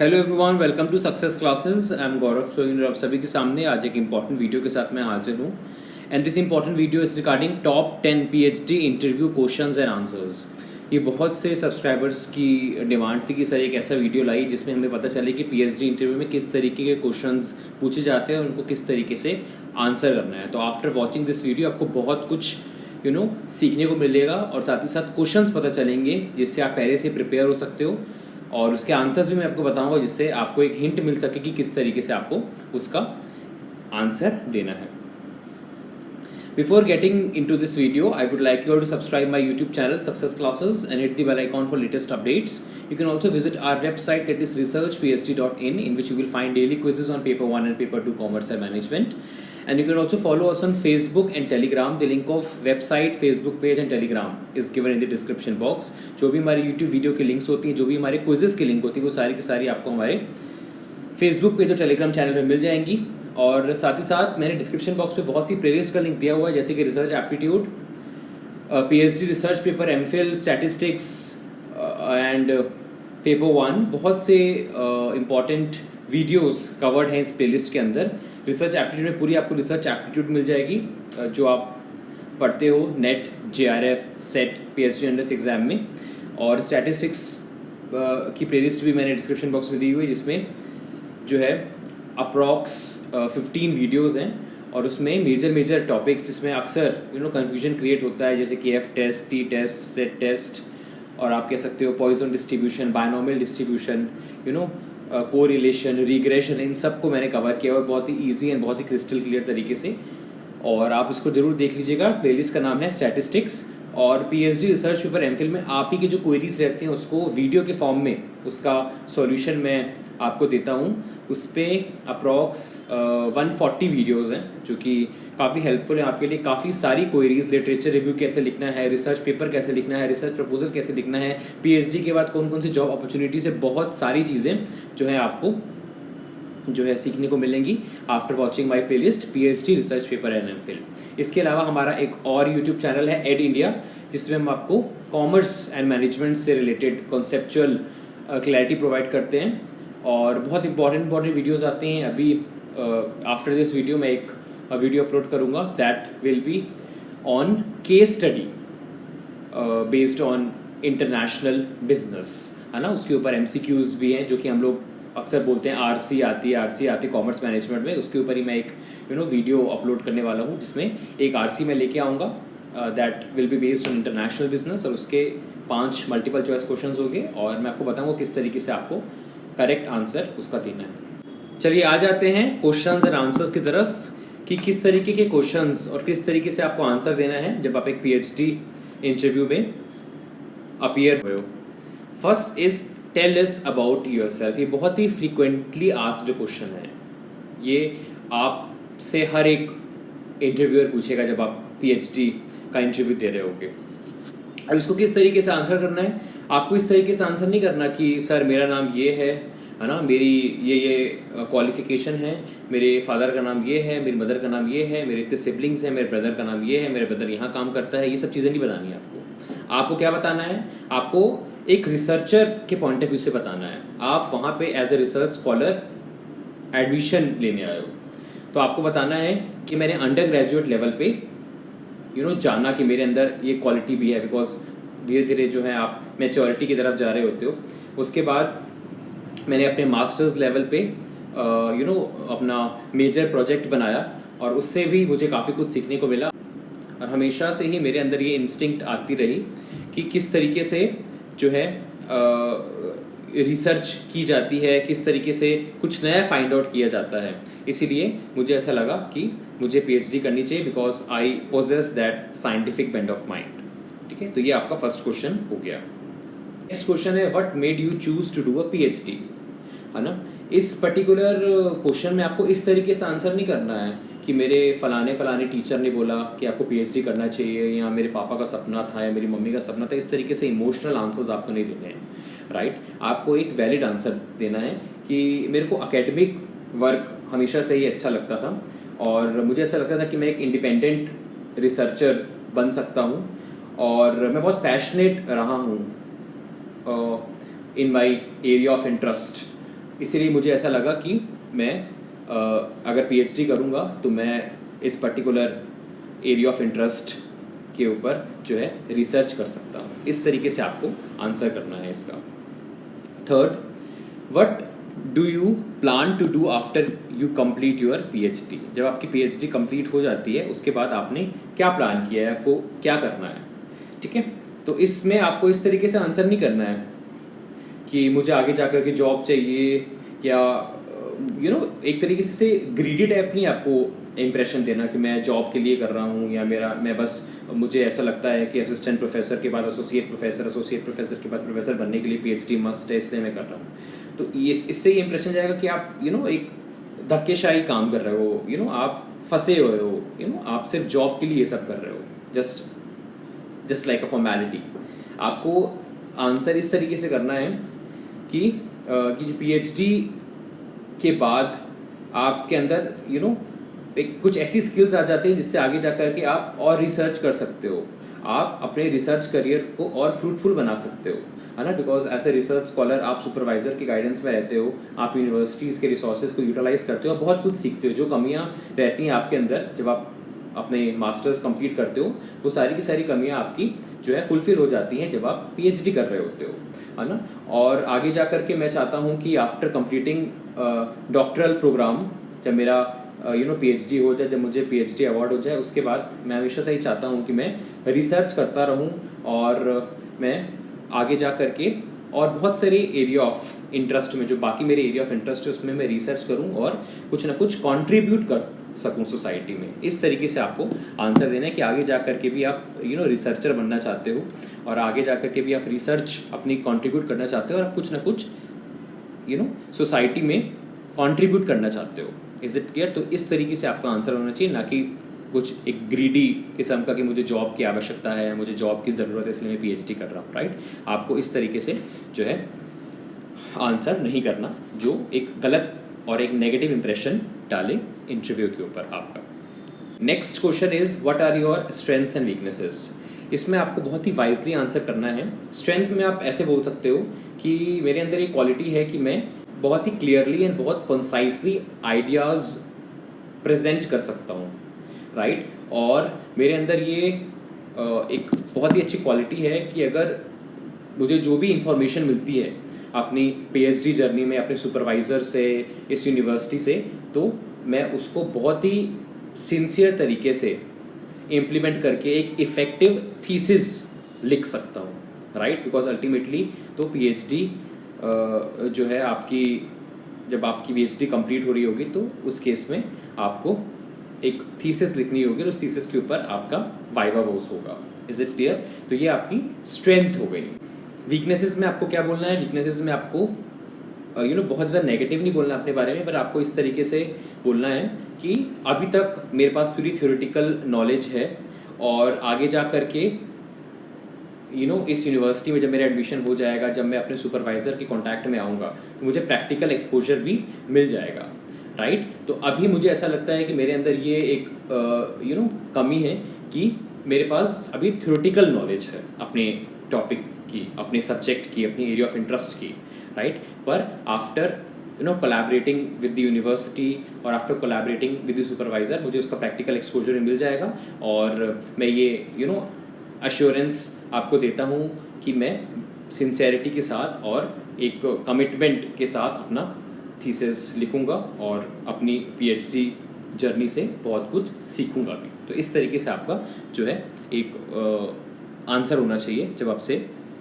Hello everyone, welcome to success classes. I am Gaurav Soin. आप सभी के सामने आज एक इम्पॉर्टेंट वीडियो के साथ मैं हाजिर हूँ। And this important video is regarding top 10 PhD interview questions and answers. ये बहुत से सब्सक्राइबर्स की डिमांड थी कि सर एक ऐसा वीडियो लाई जिसमें हमें पता चले कि पीएचडी इंटरव्यू में किस तरीके के क्वेश्चंस पूछे जाते हैं और उनको किस तरीके से आंसर करना है। तो आफ्टर वॉचिंग दिस वीडियो आपको बहुत कुछ सीखने को मिलेगा और साथ ही साथ क्वेश्चंस पता चलेंगे जिससे आप पहले से प्रिपेयर हो सकते हो और उसके आंसर्स भी मैं आपको बताऊंगा जिससे आपको एक हिंट मिल सके कि किस तरीके से आपको उसका आंसर देना है। Before getting into this video, I would like you all to subscribe my YouTube channel Success Classes and hit the bell icon for latest updates. You can also visit our website that is researchphd.in in which you will find daily quizzes on paper 1 and paper 2 commerce and management. And you can also follow us on Facebook and Telegram. The link of website, Facebook page and Telegram is given in the description box. जो भी हमारे YouTube video की links होती हैं, जो भी हमारे quizzes की लिंक होती है, वो सारी की सारी आपको हमारे फेसबुक पेज और टेलीग्राम चैनल में मिल जाएंगी। और साथ ही साथ मैंने डिस्क्रिप्शन बॉक्स में बहुत सी प्लेलिस्ट का लिंक दिया हुआ है, जैसे कि research aptitude, PhD research paper, MPhil, statistics and paper 1। बहुत से इम्पॉर्टेंट वीडियोस कवर्ड हैं इस प्लेलिस्ट के अंदर। रिसर्च एप्टीट्यूड में पूरी आपको रिसर्च एप्टीट्यूड मिल जाएगी जो आप पढ़ते हो net, JRF, set, PhD entrance exam में। और स्टैटिस्टिक्स की प्लेलिस्ट भी मैंने डिस्क्रिप्शन बॉक्स में दी हुई है, जिसमें जो है अप्रॉक्स 15 वीडियोस हैं और उसमें मेजर टॉपिक्स जिसमें अक्सर कन्फ्यूजन क्रिएट होता है, जैसे कि F test, T test, set test, और आप कह सकते हो Poisson distribution, binomial distribution, correlation, regression, इन सब को मैंने कवर किया हुआ बहुत ही ईजी एंड बहुत ही क्रिस्टल क्लियर तरीके से। और आप इसको ज़रूर देख लीजिएगा। प्लेलिस्ट का नाम है स्टैटिस्टिक्स। और पीएचडी रिसर्च पेपर एमफिल में आप ही की जो क्वेरीज रहती हैं उसको वीडियो के फॉर्म में उसका सॉल्यूशन मैं आपको देता हूँ। उस पर अप्रॉक्स 140 वीडियोज़ हैं जो कि काफ़ी हेल्पफुल है आपके लिए। काफ़ी सारी क्वेरीज, लिटरेचर रिव्यू कैसे लिखना है, रिसर्च पेपर कैसे लिखना है, रिसर्च प्रपोजल कैसे लिखना है, पीएचडी के बाद कौन कौन सी जॉब अपॉर्चुनिटीज है, बहुत सारी चीज़ें जो है आपको जो है सीखने को मिलेंगी after watching my playlist PhD research paper and MPhil. इसके अलावा हमारा एक और यूट्यूब चैनल है एड इंडिया, जिसमें हम आपको कॉमर्स एंड मैनेजमेंट से रिलेटेड कॉन्सेप्चुअल क्लैरिटी प्रोवाइड करते हैं और बहुत इंपॉर्टेंट वीडियोज़ आते हैं। अभी आफ्टर दिस वीडियो मैं एक वीडियो अपलोड करूँगा that will be on case study based on international business, है ना। उसके ऊपर एमसीक्यूज़ भी हैं जो कि हम लोग अक्सर बोलते हैं आरसी आती है कॉमर्स मैनेजमेंट में। उसके ऊपर ही मैं एक वीडियो अपलोड करने वाला हूँ जिसमें एक आरसी मैं लेके आऊँगा that will be based on international business और उसके 5 मल्टीपल चॉइस क्वेश्चंस होंगे और मैं आपको बताऊँगा किस तरीके से आपको करेक्ट आंसर उसका देना है। चलिए आ जाते हैं क्वेश्चंस एंड आंसर्स की तरफ कि किस तरीके के क्वेश्चंस और किस तरीके से आपको आंसर देना है जब आप एक पीएचडी इंटरव्यू में अपीयर हुए हो। First is tell us about yourself. ये बहुत ही फ्रीक्वेंटली आस्क्ड क्वेश्चन है। ये आपसे हर एक इंटरव्यूअर पूछेगा जब आप पीएचडी का इंटरव्यू दे रहे होगे। अब इसको किस तरीके से आंसर करना है, आपको इस तरीके से आंसर नहीं करना कि सर मेरा नाम ये है ना, मेरी ये क्वालिफिकेशन है, मेरे फादर का नाम ये है, मेरी मदर का नाम ये है, मेरे इतने सिबलिंग्स हैं, मेरे ब्रदर का नाम ये है, मेरे ब्रदर यहाँ काम करता है। ये सब चीज़ें नहीं बतानी है आपको क्या बताना है, आपको एक रिसर्चर के पॉइंट ऑफ व्यू से बताना है। आप वहाँ पे as a research scholar admission लेने आए हो, तो आपको बताना है कि मैंने अंडर ग्रेजुएट लेवल पे जाना कि मेरे अंदर ये क्वालिटी भी है, बिकॉज धीरे धीरे जो है आप मैच्योरिटी की तरफ जा रहे होते हो। उसके बाद मैंने अपने मास्टर्स लेवल पे अपना मेजर प्रोजेक्ट बनाया और उससे भी मुझे काफ़ी कुछ सीखने को मिला। और हमेशा से ही मेरे अंदर ये इंस्टिंक्ट आती रही कि किस तरीके से जो है रिसर्च की जाती है, किस तरीके से कुछ नया फाइंड आउट किया जाता है। इसीलिए मुझे ऐसा लगा कि मुझे पीएचडी करनी चाहिए because I possess that scientific bent of mind. ठीक है, तो ये आपका फर्स्ट क्वेश्चन हो गया। नेक्स्ट क्वेश्चन है what made you choose to do a PhD, है ना। इस पर्टिकुलर क्वेश्चन में आपको इस तरीके से आंसर नहीं करना है कि मेरे फलाने टीचर ने बोला कि आपको पीएचडी करना चाहिए, या मेरे पापा का सपना था, या मेरी मम्मी का सपना था। इस तरीके से इमोशनल आंसर्स आपको नहीं देने हैं, राइट। आपको एक वैलिड आंसर देना है कि मेरे को एकेडमिक वर्क हमेशा से ही अच्छा लगता था और मुझे ऐसा लगता था कि मैं एक इंडिपेंडेंट रिसर्चर बन सकता हूँ और मैं बहुत पैशनेट रहा हूँ इन माई एरिया ऑफ इंटरेस्ट। इसीलिए मुझे ऐसा लगा कि मैं अगर पीएचडी करूँगा तो मैं इस पर्टिकुलर एरिया ऑफ इंटरेस्ट के ऊपर जो है रिसर्च कर सकता हूँ। इस तरीके से आपको आंसर करना है इसका। Third, what do you plan to do after you complete your PhD? जब आपकी पीएचडी कंप्लीट हो जाती है उसके बाद आपने क्या प्लान किया है, आपको क्या करना है? ठीक है, तो इसमें आपको इस तरीके से आंसर नहीं करना है कि मुझे आगे जाकर के जॉब चाहिए या एक तरीके से ग्रीडी टाइप नहीं आपको इम्प्रेशन देना कि मैं जॉब के लिए कर रहा हूँ या मैं बस मुझे ऐसा लगता है कि असिस्टेंट प्रोफेसर के बाद एसोसिएट प्रोफेसर के बाद प्रोफेसर बनने के लिए पीएचडी मस्ट है इसलिए मैं कर रहा हूँ। तो ये इससे ये इम्प्रेशन जाएगा कि आप एक धक्केशाही काम कर रहे हो, आप फंसे हुए हो, आप सिर्फ जॉब के लिए ये सब कर रहे हो, जस्ट लाइक अ फॉर्मेलिटी। आपको आंसर इस तरीके से करना है कि जो पीएचडी के बाद आपके अंदर एक कुछ ऐसी स्किल्स आ जाती हैं जिससे आगे जा कर के आप और रिसर्च कर सकते हो, आप अपने रिसर्च करियर को और फ्रूटफुल बना सकते हो, है ना। Because as a research scholar आप सुपरवाइजर के गाइडेंस में रहते हो, आप यूनिवर्सिटीज़ के रिसोर्सेज को यूटिलाइज करते हो, बहुत कुछ सीखते हो। जो कमियाँ रहती हैं आपके अंदर जब आप अपने मास्टर्स कंप्लीट करते हो, वो सारी की सारी कमियाँ आपकी जो है फुलफिल हो जाती हैं जब आप पीएचडी कर रहे होते हो, है ना। और आगे जा कर के मैं चाहता हूँ कि आफ्टर कंप्लीटिंग डॉक्टरल प्रोग्राम, जब मेरा पीएचडी हो जाए, जब मुझे पीएचडी अवार्ड हो जाए, उसके बाद मैं हमेशा से ही चाहता हूँ कि मैं रिसर्च करता रहूँ और मैं आगे जा कर के और बहुत सारे एरिया ऑफ इंटरेस्ट में, जो बाकी मेरे एरिया ऑफ इंटरेस्ट है उसमें मैं रिसर्च करूँ और कुछ ना कुछ कंट्रीब्यूट कर सकूँ सोसाइटी में। इस तरीके से आपको आंसर देना है कि आगे जा कर के भी आप रिसर्चर बनना चाहते हो और आगे जा कर के भी आप रिसर्च अपनी कंट्रीब्यूट करना चाहते हो और आप कुछ ना कुछ सोसाइटी में कंट्रीब्यूट करना चाहते हो। Is it clear? तो इस तरीके से आपका आंसर होना चाहिए, ना कि कुछ एक ग्रीडी किस्म का कि मुझे जॉब की आवश्यकता है, मुझे जॉब की ज़रूरत है इसलिए मैं पीएचडी कर रहा हूँ, राइट। आपको इस तरीके से जो है आंसर नहीं करना जो एक गलत और एक नेगेटिव इंप्रेशन डाले इंटरव्यू के ऊपर आपका। Next question is what are your strengths and weaknesses? इसमें आपको बहुत ही वाइजली आंसर करना है। स्ट्रेंथ में आप ऐसे बोल सकते हो कि मेरे अंदर एक क्वालिटी है कि मैं बहुत ही क्लियरली एंड बहुत कंसाइसली आइडियाज़ प्रेजेंट कर सकता हूँ, राइट। और मेरे अंदर ये एक बहुत ही अच्छी क्वालिटी है कि अगर मुझे जो भी इंफॉर्मेशन मिलती है अपनी पीएचडी जर्नी में अपने सुपरवाइज़र से, इस यूनिवर्सिटी से, तो मैं उसको बहुत ही सिंसियर तरीके से इम्प्लीमेंट करके एक इफ़ेक्टिव थीसिस लिख सकता हूँ, राइट। बिकॉज अल्टीमेटली तो पीएचडी जो है आपकी, जब आपकी पीएचडी कंप्लीट हो रही होगी तो उस केस में आपको एक थीसिस लिखनी होगी और उस थीसिस के ऊपर आपका वाइवा वोस होगा। Is it clear? तो ये आपकी स्ट्रेंथ हो गई। वीकनेसेस में आपको क्या बोलना है? वीकनेसेस में आपको बहुत ज़्यादा नेगेटिव नहीं बोलना अपने बारे में, पर आपको इस तरीके से बोलना है कि अभी तक मेरे पास पूरी थ्योरेटिकल नॉलेज है और आगे जा कर के इस यूनिवर्सिटी में जब मेरा एडमिशन हो जाएगा, जब मैं अपने सुपरवाइज़र के कांटेक्ट में आऊँगा तो मुझे प्रैक्टिकल एक्सपोजर भी मिल जाएगा, राइट। तो अभी मुझे ऐसा लगता है कि मेरे अंदर ये एक कमी है कि मेरे पास अभी थ्योरेटिकल नॉलेज है अपने टॉपिक की, अपने सब्जेक्ट की, अपनी एरिया ऑफ इंटरेस्ट की, राइट। पर after collaborating with the university और after collaborating with the supervisor मुझे उसका प्रैक्टिकल एक्सपोजर मिल जाएगा और मैं ये अश्योरेंस आपको देता हूँ कि मैं सिंसेरिटी के साथ और एक कमिटमेंट के साथ अपना थीसिस लिखूँगा और अपनी पीएचडी जर्नी से बहुत कुछ सीखूँगा भी। तो इस तरीके से आपका जो है एक आंसर होना चाहिए जब आपसे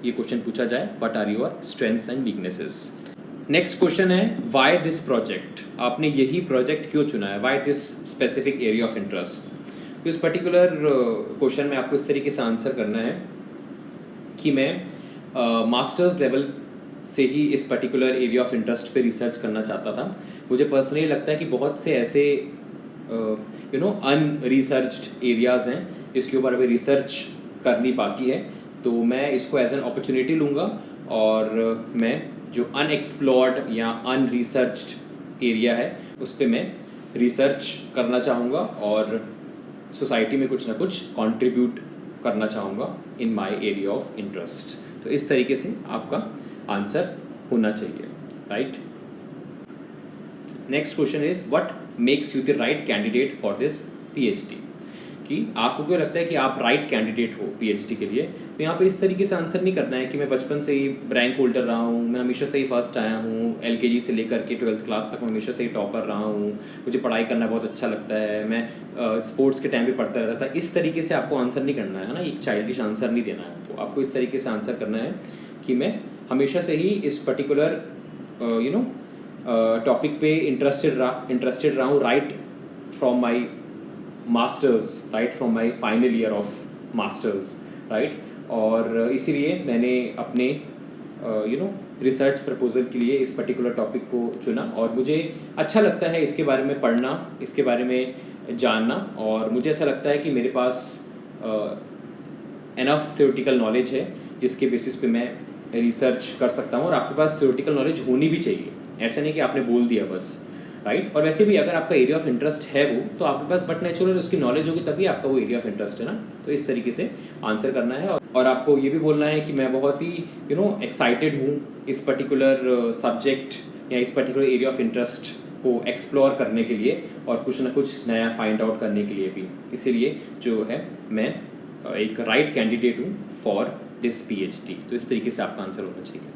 ये क्वेश्चन पूछा जाए, what are your strengths and weaknesses. Next question है व्हाई दिस प्रोजेक्ट? आपने यही प्रोजेक्ट क्यों चुना है? Why this specific area of interest? तो इस पर्टिकुलर क्वेश्चन में आपको इस तरीके से आंसर करना है कि मैं मास्टर्स लेवल से ही इस पर्टिकुलर एरिया ऑफ इंटरेस्ट पे रिसर्च करना चाहता था। मुझे पर्सनली लगता है कि बहुत से ऐसे अनरिसर्च्ड एरियाज़ हैं इसके ऊपर अभी रिसर्च करनी बाकी है, तो मैं इसको एज एन अपॉर्चुनिटी लूँगा और मैं जो अनएक्सप्लोर्ड या अनरिसर्च्ड एरिया है उस पर मैं रिसर्च करना चाहूँगा और सोसाइटी में कुछ ना कुछ कंट्रीब्यूट करना चाहूँगा in my area of interest. तो इस तरीके से आपका आंसर होना चाहिए, right. Next question is what makes you the right candidate for this PhD, कि आपको क्यों लगता है कि आप राइट कैंडिडेट हो पीएचडी के लिए। तो यहाँ पे इस तरीके से आंसर नहीं करना है कि मैं बचपन से ही रैंक होल्डर रहा हूँ, मैं हमेशा से ही फर्स्ट आया हूँ, एलकेजी से लेकर के 12th क्लास तक मैं हमेशा से ही टॉपर रहा हूँ, मुझे पढ़ाई करना बहुत अच्छा लगता है, मैं स्पोर्ट्स के टाइम पे पढ़ता रहता था। इस तरीके से आपको आंसर नहीं करना है ना, एक चाइल्डिश आंसर नहीं देना है। तो आपको इस तरीके से आंसर करना है कि मैं हमेशा से ही इस पर्टिकुलर टॉपिक पे इंटरेस्टेड रहा हूँ right from my masters, right from my final year of masters, right. और इसीलिए मैंने अपने रिसर्च प्रपोजल के लिए इस पर्टिकुलर टॉपिक को चुना, और मुझे अच्छा लगता है इसके बारे में पढ़ना, इसके बारे में जानना, और मुझे ऐसा लगता है कि मेरे पास एनफ थ्योरेटिकल नॉलेज है जिसके बेसिस पे मैं रिसर्च कर सकता हूँ। और आपके पास थ्योरेटिकल नॉलेज होनी भी चाहिए, ऐसा नहीं कि आपने बोल दिया बस, राइट। और वैसे भी अगर आपका एरिया ऑफ इंटरेस्ट है वो, तो आपके पास बट नेचुरल उसकी नॉलेज होगी तभी आपका वो एरिया ऑफ इंटरेस्ट है ना। तो इस तरीके से आंसर करना है, और आपको ये भी बोलना है कि मैं बहुत ही एक्साइटेड हूँ इस पर्टिकुलर सब्जेक्ट या इस पर्टिकुलर एरिया ऑफ इंटरेस्ट को एक्सप्लोर करने के लिए और कुछ ना कुछ नया फाइंड आउट करने के लिए भी। इसीलिए जो है मैं एक राइट कैंडिडेट हूँ फॉर दिस पीएचडी। तो इस तरीके से आपका आंसर होना चाहिए।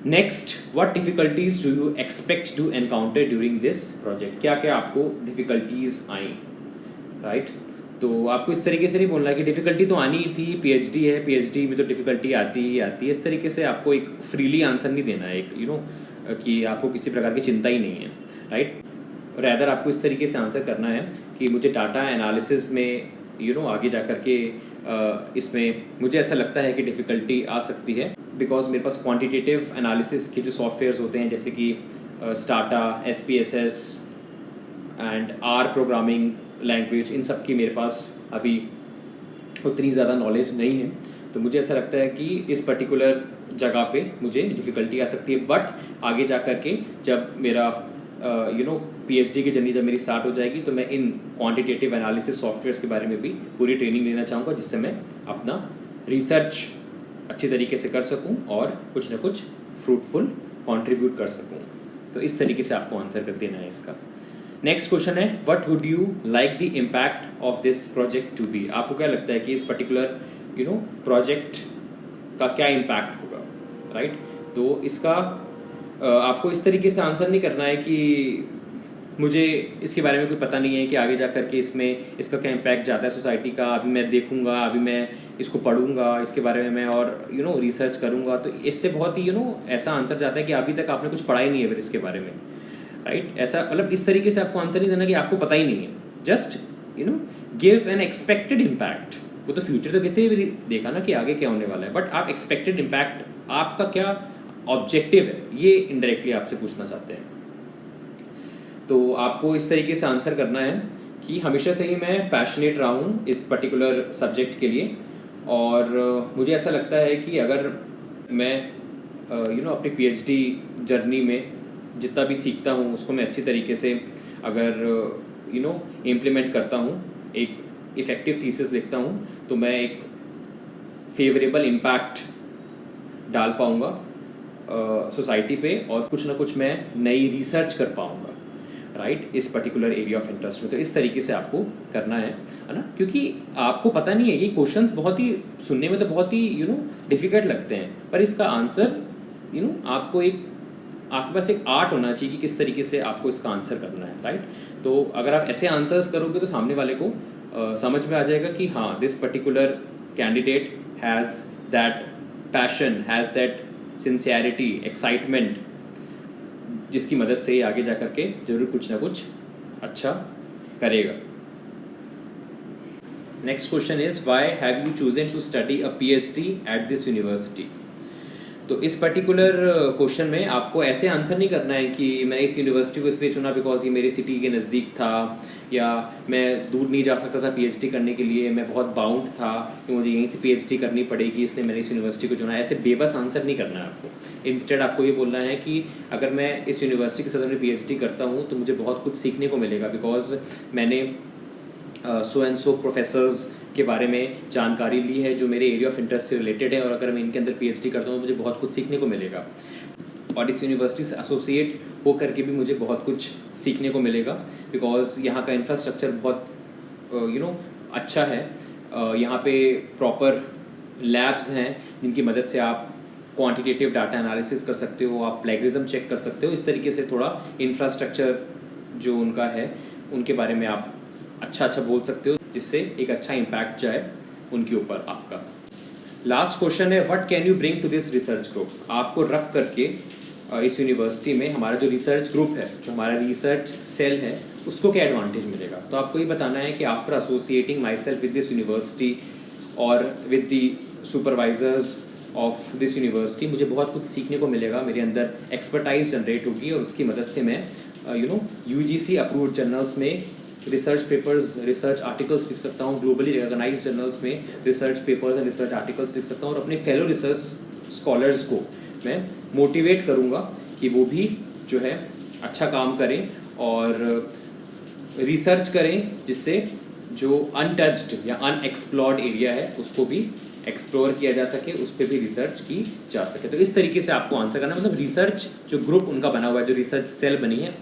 Next, what difficulties do you expect to encounter during this project, क्या क्या आपको डिफिकल्टीज आई, राइट। तो आपको इस तरीके से नहीं बोलना है कि डिफिकल्टी तो आनी ही थी, पीएचडी है, पीएचडी में तो डिफिकल्टी आती ही आती है। इस तरीके से आपको एक फ्रीली आंसर नहीं देना है, एक कि आपको किसी प्रकार की चिंता ही नहीं है, राइट। रैदर आपको इस तरीके से आंसर करना है कि मुझे डाटा एनालिसिस में आगे जा कर के इसमें मुझे ऐसा लगता है कि डिफ़िकल्टी आ सकती है, बिकॉज मेरे पास क्वांटिटेटिव एनालिसिस के जो सॉफ्टवेयर्स होते हैं जैसे कि Stata, SPSS and R programming language, इन सब की मेरे पास अभी उतनी ज़्यादा नॉलेज नहीं है। तो मुझे ऐसा लगता है कि इस पर्टिकुलर जगह पे मुझे डिफ़िकल्टी आ सकती है, बट आगे जा कर के जब मेरा पीएचडी की जर्नी जब मेरी स्टार्ट हो जाएगी तो मैं इन क्वांटिटेटिव एनालिसिस सॉफ्टवेयर्स के बारे में भी पूरी ट्रेनिंग लेना चाहूँगा, जिससे मैं अपना रिसर्च अच्छी तरीके से कर सकूँ और कुछ ना कुछ फ्रूटफुल कंट्रीब्यूट कर सकूँ। तो इस तरीके से आपको आंसर कर देना है इसका। नेक्स्ट क्वेश्चन है, what would you like the impact of this project to be, आपको क्या लगता है कि इस पर्टिकुलर प्रोजेक्ट का क्या इम्पैक्ट होगा, राइट। तो इसका आपको इस तरीके से आंसर नहीं करना है कि मुझे इसके बारे में कोई पता नहीं है कि आगे जा कर के इसमें इसका क्या इम्पैक्ट जाता है सोसाइटी का, अभी मैं देखूंगा, अभी मैं इसको पढ़ूंगा, इसके बारे में मैं और रिसर्च करूंगा। तो इससे बहुत ही ऐसा आंसर जाता है कि अभी तक आपने कुछ पढ़ा ही नहीं है फिर इसके बारे में, राइट। ऐसा मतलब इस तरीके से आपको आंसर नहीं देना कि आपको पता ही नहीं है, just give an expected impact. वो तो फ्यूचर तो किसी भी देखा ना कि आगे क्या होने वाला है, बट आप एक्सपेक्टेड इम्पैक्ट, आपका क्या ऑब्जेक्टिव है, ये इनडायरेक्टली आपसे पूछना चाहते हैं। तो आपको इस तरीके से आंसर करना है कि हमेशा से ही मैं पैशनेट रहा हूँ इस पर्टिकुलर सब्जेक्ट के लिए, और मुझे ऐसा लगता है कि अगर मैं अपनी पीएचडी जर्नी में जितना भी सीखता हूँ उसको मैं अच्छी तरीके से अगर इम्प्लीमेंट करता हूँ, एक इफ़ेक्टिव थीसिस लिखता हूँ, तो मैं एक फेवरेबल इम्पैक्ट डाल पाऊँगा सोसाइटी पे, और कुछ ना कुछ मैं नई रिसर्च कर पाऊँगा, राइट, इस पर्टिकुलर एरिया ऑफ इंटरेस्ट में। तो इस तरीके से आपको करना है ना, क्योंकि आपको पता नहीं है, ये क्वेश्चंस बहुत ही सुनने में तो बहुत ही डिफ़िकल्ट लगते हैं, पर इसका आंसर आपके पास एक आर्ट होना चाहिए कि किस तरीके से आपको इसका आंसर करना है, राइट। तो अगर आप ऐसे आंसर्स करोगे तो सामने वाले को समझ में आ जाएगा कि हाँ, this particular candidate has that passion, has that sincerity, excitement, जिसकी मदद से ही आगे जा कर के जरूर कुछ ना कुछ अच्छा करेगा। Next question is, why have you chosen to study a PhD at this university. तो इस पर्टिकुलर क्वेश्चन में आपको ऐसे आंसर नहीं करना है कि मैंने इस यूनिवर्सिटी को इसलिए चुना बिकॉज ये मेरी सिटी के नज़दीक था, या मैं दूर नहीं जा सकता था पीएचडी करने के लिए, मैं बहुत बाउंड था कि मुझे यहीं से पीएचडी करनी पड़ेगी इसलिए मैंने इस यूनिवर्सिटी को चुना। ऐसे बेबस आंसर नहीं करना है आपको। इंस्टेड आपको ये बोलना है कि अगर मैं इस यूनिवर्सिटी के साथ अपनी पीएचडी करता हूँ तो मुझे बहुत कुछ सीखने को मिलेगा, बिकॉज मैंने सो एंड सो प्रोफेसर्स के बारे में जानकारी ली है जो मेरे एरिया ऑफ इंटरेस्ट से रिलेटेड है, और अगर मैं इनके अंदर पीएचडी करता हूँ तो मुझे बहुत कुछ सीखने को मिलेगा। और इस यूनिवर्सिटी से एसोसिएट हो करके भी मुझे बहुत कुछ सीखने को मिलेगा, बिकॉज यहाँ का इंफ्रास्ट्रक्चर बहुत अच्छा है। यहाँ पे प्रॉपर लैब्स हैं जिनकी मदद से आप क्वांटिटेटिव डाटा एनालिसिस कर सकते हो, आप प्लेगरिज्म चेक कर सकते हो। इस तरीके से थोड़ा इंफ्रास्ट्रक्चर जो उनका है उनके बारे में आप अच्छा बोल सकते हो, जिससे एक अच्छा इम्पैक्ट जाए उनके ऊपर आपका। लास्ट क्वेश्चन है, what can you bring to this research group? आपको रख करके इस यूनिवर्सिटी में हमारा जो रिसर्च ग्रुप है, जो हमारा रिसर्च सेल है, उसको क्या एडवांटेज मिलेगा? तो आपको ये बताना है कि after associating myself with this university और with the supervisors of this university, मुझे बहुत कुछ सीखने को मिलेगा, मेरे अंदर एक्सपर्टाइज जनरेट होगी और उसकी मदद से मैं UGC अप्रूव्ड जर्नल्स में रिसर्च पेपर्स, रिसर्च आर्टिकल्स लिख सकता हूँ, ग्लोबली रिकॉग्नाइज्ड जर्नल्स में research papers and research articles लिख सकता हूँ और अपने फेलो रिसर्च स्कॉलर्स को मैं मोटिवेट करूँगा कि वो भी जो है अच्छा काम करें और रिसर्च करें, जिससे जो अनटच्ड या अनएक्सप्लोर्ड एरिया है उसको भी एक्सप्लोर किया जा सके, उस पर भी रिसर्च की जा सके। तो इस तरीके से आपको आंसर करना, मतलब रिसर्च जो ग्रुप उनका बना हुआ है, जो रिसर्च सेल बनी है,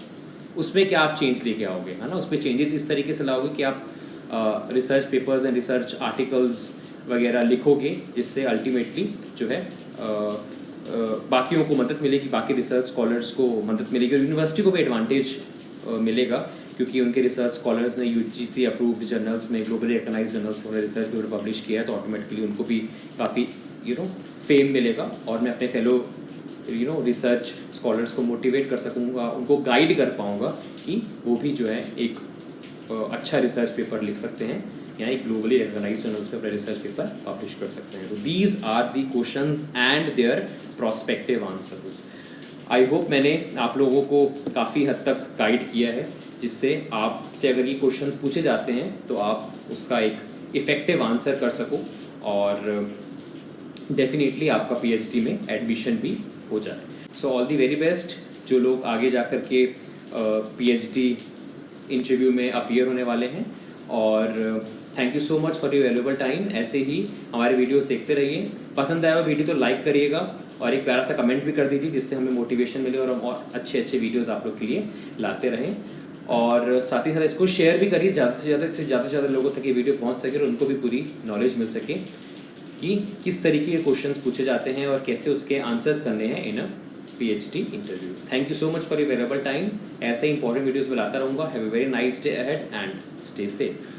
उसमें क्या आप चेंज लेके आओगे, है ना? उसमें चेंजेस इस तरीके से लाओगे कि आप research papers and research articles वगैरह लिखोगे, जिससे अल्टीमेटली जो है बाकियों को मदद मिलेगी, बाकी रिसर्च स्कॉलर्स को मदद मिलेगी और यूनिवर्सिटी को भी एडवांटेज मिलेगा, क्योंकि उनके रिसर्च स्कॉलर्स ने UGC अप्रूव्ड जर्नल्स में, ग्लोबली रिकॉग्नाइज्ड जर्नल्स में रिसर्च पेपर पब्लिश किया है, तो ऑटोमेटिकली उनको भी काफ़ी फेम मिलेगा और मैं अपने फेलो रिसर्च स्कॉलर्स को मोटिवेट कर सकूँगा, उनको गाइड कर पाऊँगा कि वो भी जो है एक अच्छा रिसर्च पेपर लिख सकते हैं या एक ग्लोबली रिकॉग्नाइज्ड जर्नल्स पे अपना रिसर्च पेपर पब्लिश कर सकते हैं। तो these are the questions and their prospective answers. I hope मैंने आप लोगों को काफ़ी हद तक गाइड किया है, जिससे आपसे अगर ये क्वेश्चंस पूछे जाते हैं तो आप उसका एक इफ़ेक्टिव आंसर कर सको और डेफिनेटली आपका PhD में एडमिशन भी हो जाए। So all the very best जो लोग आगे जा कर के PhD इंटरव्यू में अपीयर होने वाले हैं, और thank you so much for your valuable time. ऐसे ही हमारे वीडियोस देखते रहिए, पसंद आया हुआ वीडियो तो लाइक करिएगा और एक प्यारा सा कमेंट भी कर दीजिए, जिससे हमें मोटिवेशन मिले और हम और अच्छे वीडियोस आप लोग के लिए लाते रहें। और साथ ही साथ इसको शेयर भी करिए, ज़्यादा से ज़्यादा लोगों तक ये वीडियो पहुंच सके और उनको भी पूरी नॉलेज मिल सके कि किस तरीके के क्वेश्चंस पूछे जाते हैं और कैसे उसके आंसर्स करने हैं इन अ PhD interview. Thank you so much for your valuable time. ऐसे इंपॉर्टेंट वीडियोस में लाता रहूँगा। Have a very nice day ahead and stay safe.